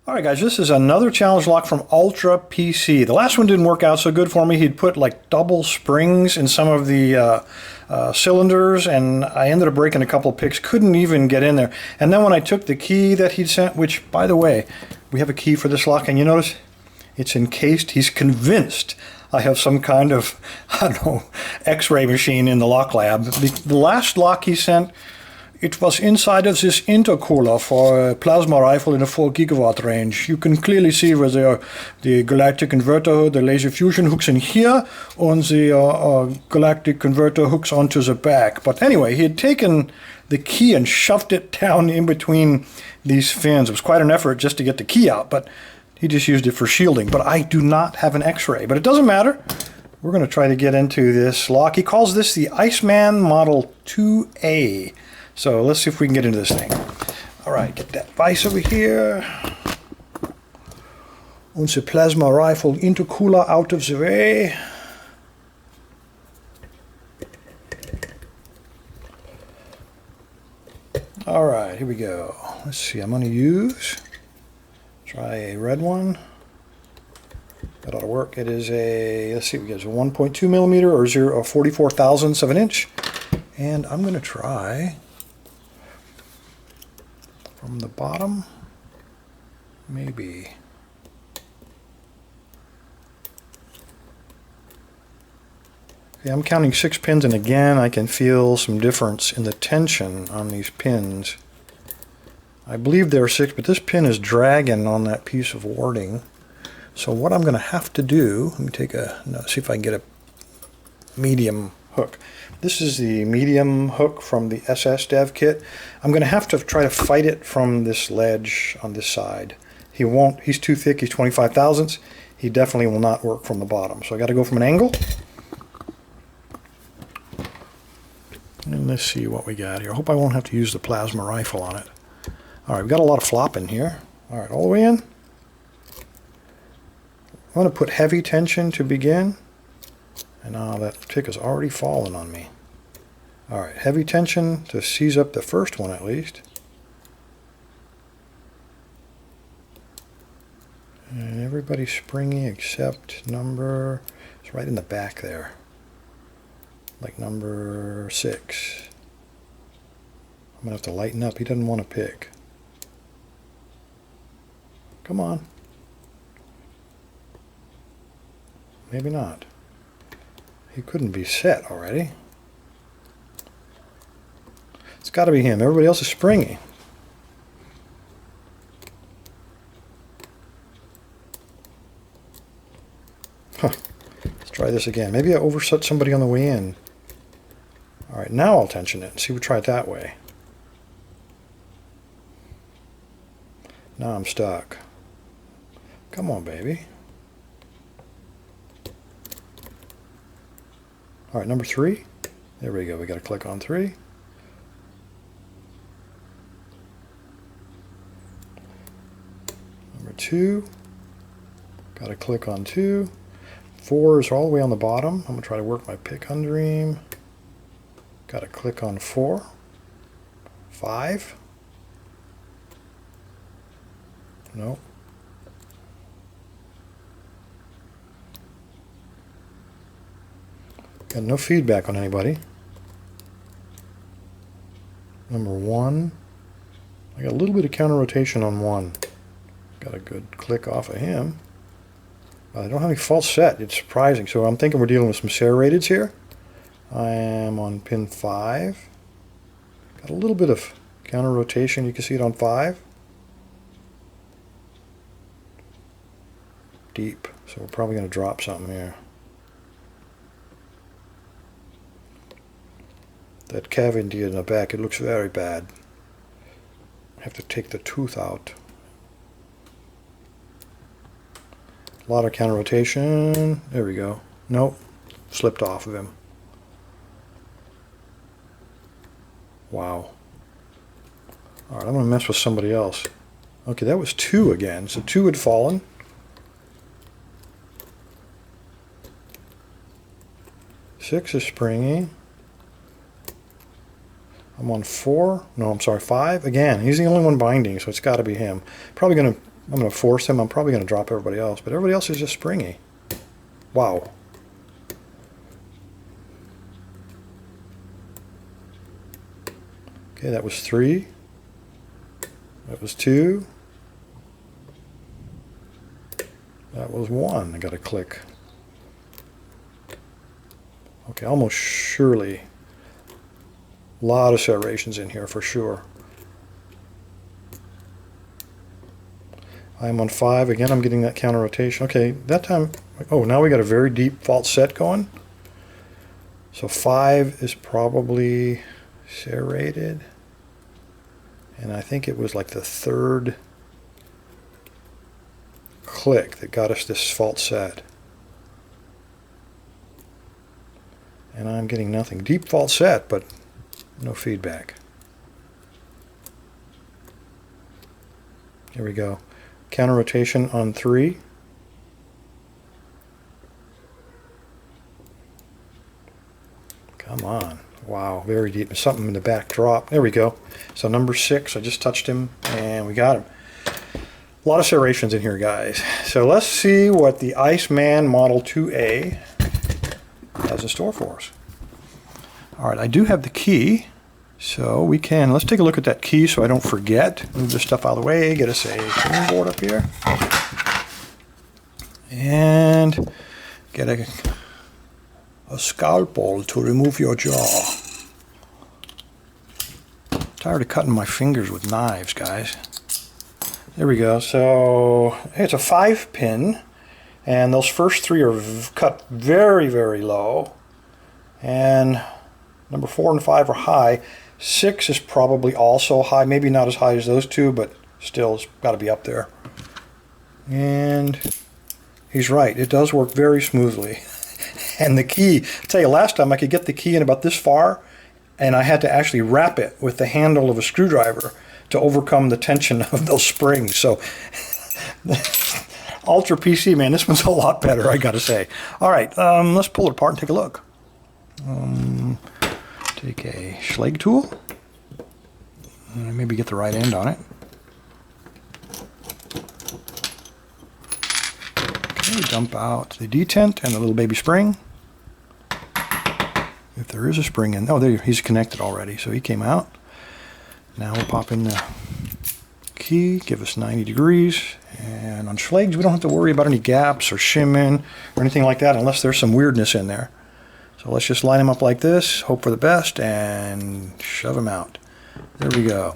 Alright guys, this is another challenge lock from UltraPC. The last one didn't work out so good for me. He'd put like double springs in some of the cylinders, and I ended up breaking a couple picks, couldn't even get in there. And then when I took the key that he'd sent, which by the way, we have a key for this lock, and you notice it's encased. He's convinced I have some kind of, I don't know, x-ray machine in the lock lab. The last lock he sent, it was inside of this intercooler for a plasma rifle in a 4 gigawatt range. You can clearly see where the galactic converter hood, the laser fusion hooks in here, and the galactic converter hooks onto the back. But anyway, he had taken the key and shoved it down in between these fins. It was quite an effort just to get the key out, but he just used it for shielding. But I do not have an x-ray, but it doesn't matter. We're going to try to get into this lock. He calls this the Iceman Model 2A. So let's see if we can get into this thing. All right, get that vise over here. Onze plasma rifle intercooler out of the way. All right, here we go. Let's see, I'm going to try a red one. That ought to work. It is a, let's see, we get a 1.2 millimeter or 44 thousandths of an inch. And I'm going to try from the bottom, maybe. Okay, I'm counting 6 pins, and again I can feel some difference in the tension on these pins. I believe there are 6, but this pin is dragging on that piece of warding. So what I'm going to have to do, let me take see if I can get a medium hook. This is the medium hook from the SS Dev kit. I'm going to have to try to fight it from this ledge on this side. He won't, he's too thick, he's 25 thousandths. He definitely will not work from the bottom. So I got to go from an angle. And let's see what we got here. I hope I won't have to use the plasma rifle on it. All right, we've got a lot of flop in here. All right, all the way in. I'm going to put heavy tension to begin. And now that tick has already fallen on me. All right, heavy tension to seize up the first one at least. And everybody's springy except number, it's right in the back there. Like number 6. I'm gonna have to lighten up. He doesn't want to pick. Come on. Maybe not. He couldn't be set already. It's got to be him. Everybody else is springy. Huh. Let's try this again. Maybe I overset somebody on the way in. All right, now I'll tension it and see if we try it that way. Now I'm stuck. Come on, baby. All right, number 3. There we go. We got to click on 3. Number 2. Got to click on 2. 4 is all the way on the bottom. I'm going to try to work my pick under him. Got to click on 4. 5. Nope. Got no feedback on anybody. Number 1. I got a little bit of counter rotation on 1. Got a good click off of him. I don't have any false set. It's surprising. So I'm thinking we're dealing with some serrateds here. I am on pin 5. Got a little bit of counter rotation. You can see it on 5. Deep. So we're probably going to drop something here. That cavity in the back, it looks very bad. I have to take the tooth out. A lot of counter rotation. There we go. Nope. Slipped off of him. Wow. Alright, I'm going to mess with somebody else. Okay, that was 2 again. So 2 had fallen. 6 is springy. I'm on 4. No, I'm sorry, 5. Again, he's the only one binding, so it's got to be him. Probably going to I'm going to force him. I'm probably going to drop everybody else, but everybody else is just springy. Wow. Okay, that was 3. That was 2. That was 1. I got to click. Okay, almost surely. A lot of serrations in here for sure. I'm on 5. Again, I'm getting that counter rotation. Okay, that time, oh, now we got a very deep fault set going. So 5 is probably serrated. And I think it was like the 3rd click that got us this fault set. And I'm getting nothing. Deep fault set, but no feedback. Here we go. Counter rotation on 3. Come on. Wow, very deep. Something in the back drop. There we go. So number 6, I just touched him and we got him. A lot of serrations in here, guys. So let's see what the Iceman Model 2A has in store for us. All right, I do have the key. So we can, let's take a look at that key so I don't forget. Move this stuff out of the way, get us a tuning board up here. And get a scalpel to remove your jaw. Tired of cutting my fingers with knives, guys. There we go. So hey, it's a 5-pin, and those first 3 are cut very, very low. And number 4 and 5 are high. 6 is probably also high, maybe not as high as those 2, but still it's got to be up there. And he's right, it does work very smoothly. And the key, I tell you, last time I could get the key in about this far, and I had to actually wrap it with the handle of a screwdriver to overcome the tension of those springs. So UltraPC, man, this one's a lot better, I gotta say. All right, let's pull it apart and take a look. Take a Schlage tool, and maybe get the right end on it. Okay, dump out the detent and the little baby spring. If there is a spring in, oh, there, he's connected already, so he came out. Now we'll pop in the key, give us 90 degrees, and on Schlages we don't have to worry about any gaps or shimming or anything like that unless there's some weirdness in there. So let's just line them up like this, hope for the best, and shove them out. There we go.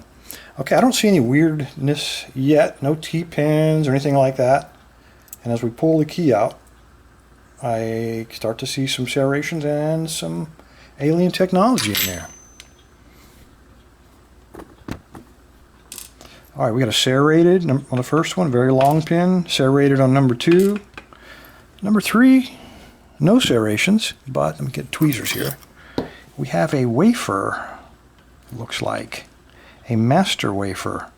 Okay, I don't see any weirdness yet, no T-pins or anything like that. And as we pull the key out, I start to see some serrations and some alien technology in there. All right, we got a serrated on the first one, very long pin, serrated on number 2. Number 3, no serrations, but let me get tweezers here. We have a wafer, looks like, a master wafer.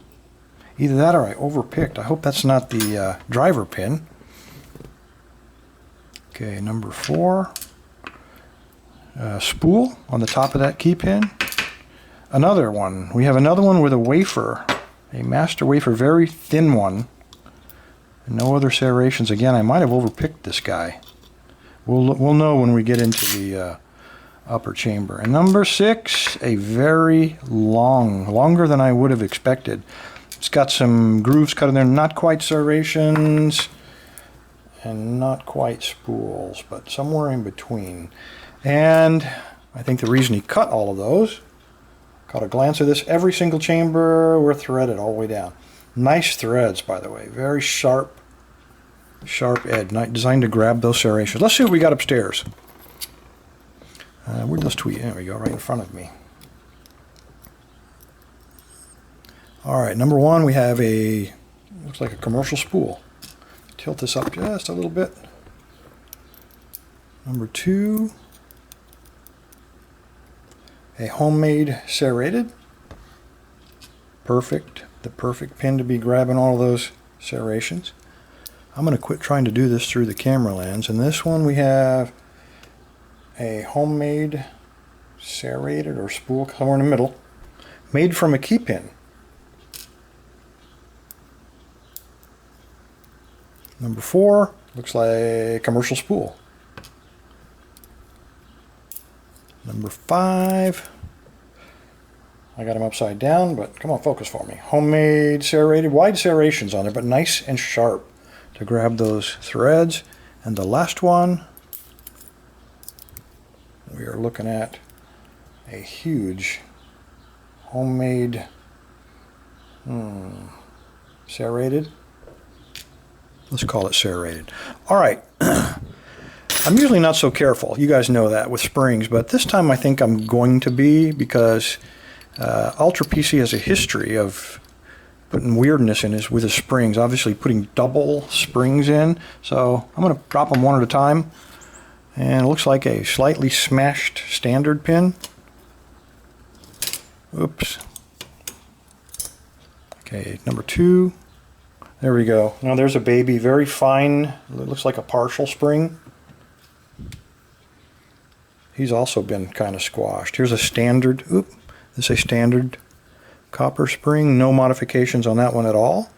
Either that or I overpicked. I hope that's not the driver pin. Okay, number 4, spool on the top of that key pin. Another one, we have another one with a wafer, a master wafer, very thin one. No other serrations. Again, I might have overpicked this guy. We'll know when we get into the upper chamber. And number 6, a very longer than I would have expected. It's got some grooves cut in there, not quite serrations and not quite spools, but somewhere in between. And I think the reason he cut all of those, caught a glance of this, every single chamber were threaded all the way down. Nice threads, by the way, very sharp edge, designed to grab those serrations. Let's see what we got upstairs. Where'd those tweet? There we go, right in front of me. All right, number 1, we have a, looks like a commercial spool. Tilt this up just a little bit. Number 2, a homemade serrated. Perfect, the perfect pin to be grabbing all of those serrations. I'm going to quit trying to do this through the camera lens. And this one we have a homemade serrated or spool, somewhere in the middle, made from a key pin. Number 4 looks like a commercial spool. Number 5, I got them upside down, but come on, focus for me. Homemade serrated, wide serrations on there, but nice and sharp to grab those threads. And the last one, we are looking at a huge homemade serrated. Let's call it serrated. All right. I'm usually not so careful. You guys know that with springs, but this time I think I'm going to be, because UltraPC has a history of putting weirdness in with his springs. Obviously putting double springs in. So I'm going to drop them one at a time. And it looks like a slightly smashed standard pin. Oops. Okay, number 2. There we go. Now there's a baby, very fine. It looks like a partial spring. He's also been kind of squashed. Here's a standard, this is a standard copper spring. No modifications on that one at all.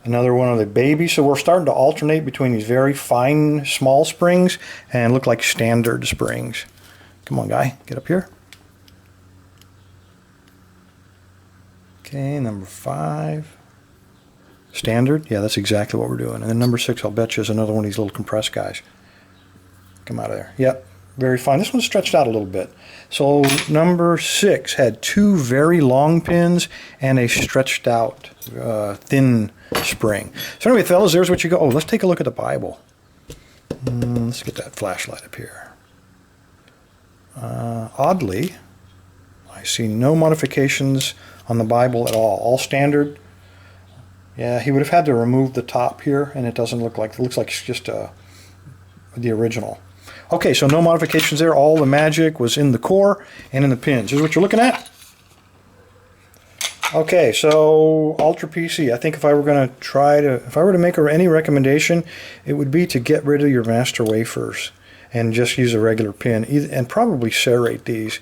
Another one of the babies. So we're starting to alternate between these very fine, small springs and look like standard springs. Come on, guy, get up here. Okay, number 5. Standard. Yeah, that's exactly what we're doing. And then number 6, I'll bet you, is another one of these little compressed guys. Come out of there. Yep, very fine. This one's stretched out a little bit. So number 6 had 2 very long pins and a stretched out thin spring. So anyway, fellas, there's what you go. Oh, let's take a look at the Bible. Let's get that flashlight up here. Oddly, I see no modifications on the Bible at all standard. Yeah, he would have had to remove the top here, and it doesn't look like, it looks like it's just the original. Okay, so no modifications there. All the magic was in the core and in the pins. Here's what you're looking at. Okay, so UltraPC. I think if I were going to if I were to make any recommendation, it would be to get rid of your master wafers and just use a regular pin, and probably serrate these.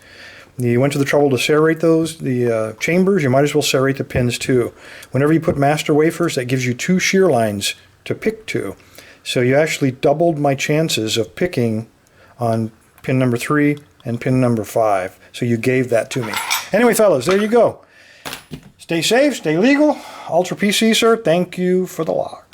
You went to the trouble to serrate those, the chambers, you might as well serrate the pins too. Whenever you put master wafers, that gives you 2 shear lines to pick to. So you actually doubled my chances of picking on pin number 3 and pin number 5. So you gave that to me. Anyway, fellas, there you go. Stay safe, stay legal. UltraPC, sir, thank you for the log.